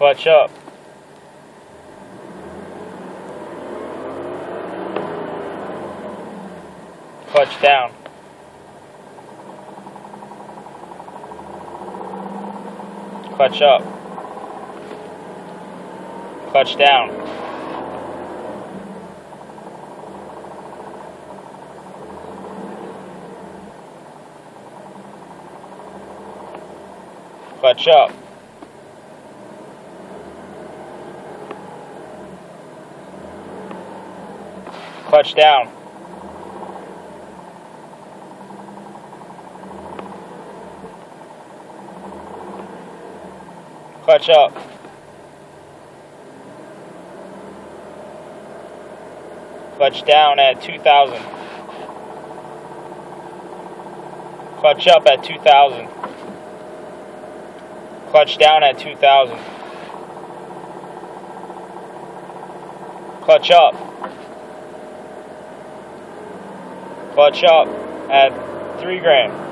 Clutch up. Clutch down. Clutch up. Clutch down. Clutch up. Clutch down. Clutch up. Clutch down at 2,000. Clutch up at 2,000. Clutch down at 2,000. Clutch up. Clutch up at 3 grand.